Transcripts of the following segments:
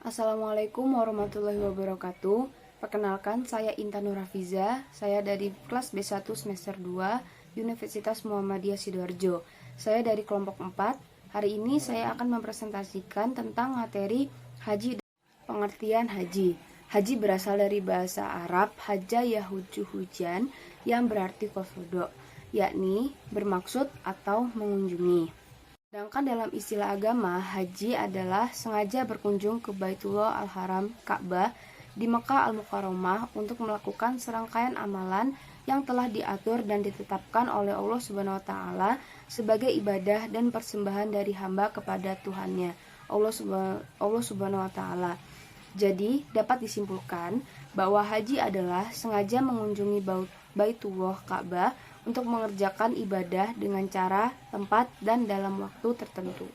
Assalamualaikum warahmatullahi wabarakatuh. Perkenalkan, saya Intan Nurafiza. Saya dari kelas B1 semester 2 Universitas Muhammadiyah Sidoarjo. Saya dari kelompok 4. Hari ini saya akan mempresentasikan tentang materi haji dan pengertian haji. Haji berasal dari bahasa Arab haja yahuju hujan yang berarti kosodo, yakni bermaksud atau mengunjungi. Sedangkan dalam istilah agama, haji adalah sengaja berkunjung ke Baitullah Al-Haram Ka'bah di Mekah Al-Mukarramah untuk melakukan serangkaian amalan yang telah diatur dan ditetapkan oleh Allah Subhanahu wa taala sebagai ibadah dan persembahan dari hamba kepada Tuhannya, Allah Subhanahu wa taala. Jadi, dapat disimpulkan bahwa haji adalah sengaja mengunjungi Baitullah Ka'bah untuk mengerjakan ibadah dengan cara, tempat, dan dalam waktu tertentu.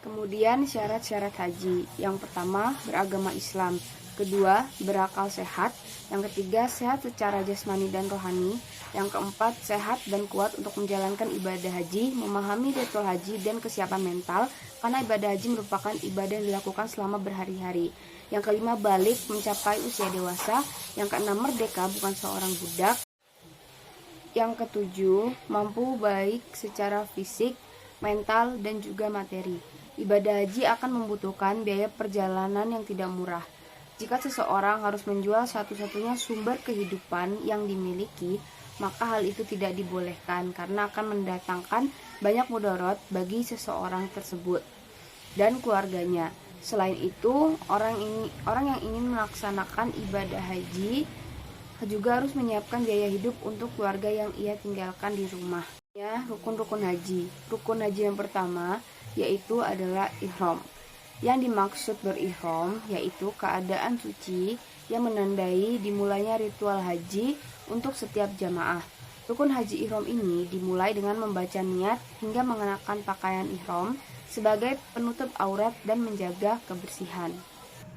Kemudian syarat-syarat haji. Yang pertama, beragama Islam. Kedua, berakal sehat. Yang ketiga, sehat secara jasmani dan rohani. Yang keempat, sehat dan kuat untuk menjalankan ibadah haji, memahami ritual haji dan kesiapan mental, karena ibadah haji merupakan ibadah yang dilakukan selama berhari-hari. Yang kelima, balik mencapai usia dewasa. Yang keenam, merdeka bukan seorang budak. Yang ketujuh, mampu baik secara fisik, mental, dan juga materi. Ibadah haji akan membutuhkan biaya perjalanan yang tidak murah. Jika seseorang harus menjual satu-satunya sumber kehidupan yang dimiliki, maka hal itu tidak dibolehkan karena akan mendatangkan banyak mudarat bagi seseorang tersebut dan keluarganya. Selain itu, orang yang ingin melaksanakan ibadah haji juga harus menyiapkan biaya hidup untuk keluarga yang ia tinggalkan di rumah. Ya, rukun-rukun haji. Rukun haji yang pertama yaitu adalah ihram. Yang dimaksud berihram yaitu keadaan suci yang menandai dimulainya ritual haji untuk setiap jamaah. Rukun haji ihram ini dimulai dengan membaca niat hingga mengenakan pakaian ihram sebagai penutup aurat dan menjaga kebersihan.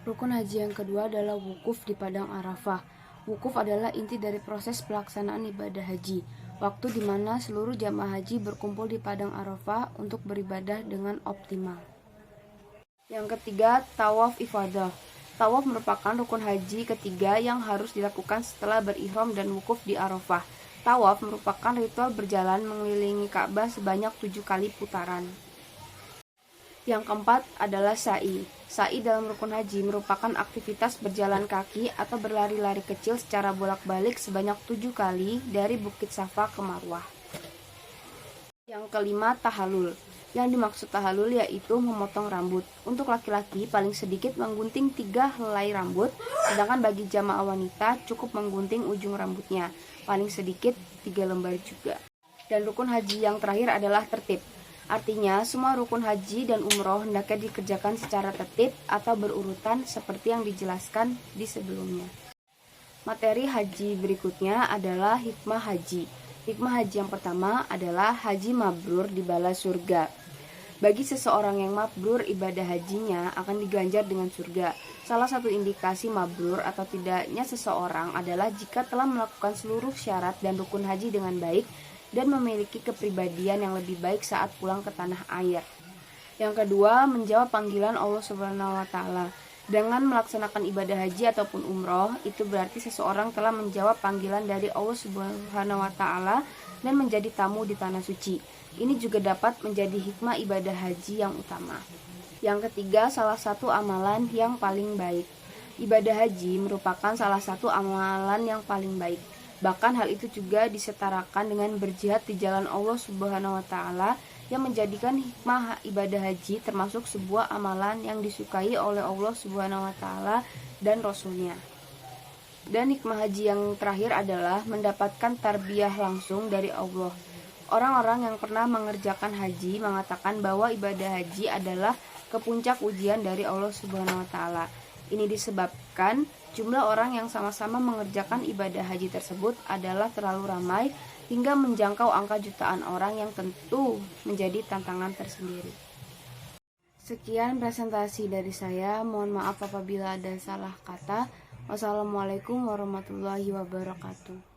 Rukun haji yang kedua adalah wukuf di padang Arafah. Wukuf adalah inti dari proses pelaksanaan ibadah haji, waktu di mana seluruh jamaah haji berkumpul di padang Arafah untuk beribadah dengan optimal. Yang ketiga, tawaf ifadah. Tawaf merupakan rukun haji ketiga yang harus dilakukan setelah berihram dan wukuf di Arafah. Tawaf merupakan ritual berjalan mengelilingi Ka'bah sebanyak 7 kali putaran. Yang keempat adalah sa'i. Sa'i dalam rukun haji merupakan aktivitas berjalan kaki atau berlari-lari kecil secara bolak-balik sebanyak 7 kali dari Bukit Safa ke Marwah. Yang kelima, tahallul. Yang dimaksud tahallul yaitu memotong rambut. Untuk laki-laki paling sedikit menggunting 3 helai rambut, sedangkan bagi jamaah wanita cukup menggunting ujung rambutnya, paling sedikit 3 lembar juga. Dan rukun haji yang terakhir adalah tertib. Artinya, semua rukun haji dan umroh hendaknya dikerjakan secara tertib atau berurutan seperti yang dijelaskan di sebelumnya. Materi haji berikutnya adalah hikmah haji. Hikmah haji yang pertama adalah haji mabrur dibalas surga. Bagi seseorang yang mabrur, ibadah hajinya akan diganjar dengan surga. Salah satu indikasi mabrur atau tidaknya seseorang adalah jika telah melakukan seluruh syarat dan rukun haji dengan baik dan memiliki kepribadian yang lebih baik saat pulang ke tanah air. Yang kedua, menjawab panggilan Allah Subhanahu wa taala. Dengan melaksanakan ibadah haji ataupun umroh, itu berarti seseorang telah menjawab panggilan dari Allah Subhanahu wa taala dan menjadi tamu di tanah suci. Ini juga dapat menjadi hikmah ibadah haji yang utama. Yang ketiga, salah satu amalan yang paling baik. Ibadah haji merupakan salah satu amalan yang paling baik. Bahkan hal itu juga disetarakan dengan berjihad di jalan Allah Subhanahu wa taala yang menjadikan hikmah ibadah haji termasuk sebuah amalan yang disukai oleh Allah Subhanahu wa taala dan Rasul-Nya. Dan hikmah haji yang terakhir adalah mendapatkan tarbiyah langsung dari Allah. Orang-orang yang pernah mengerjakan haji mengatakan bahwa ibadah haji adalah kepuncak ujian dari Allah Subhanahu wa taala. Ini disebabkan jumlah orang yang sama-sama mengerjakan ibadah haji tersebut adalah terlalu ramai hingga menjangkau angka jutaan orang yang tentu menjadi tantangan tersendiri. Sekian presentasi dari saya. Mohon maaf apabila ada salah kata. Wassalamualaikum warahmatullahi wabarakatuh.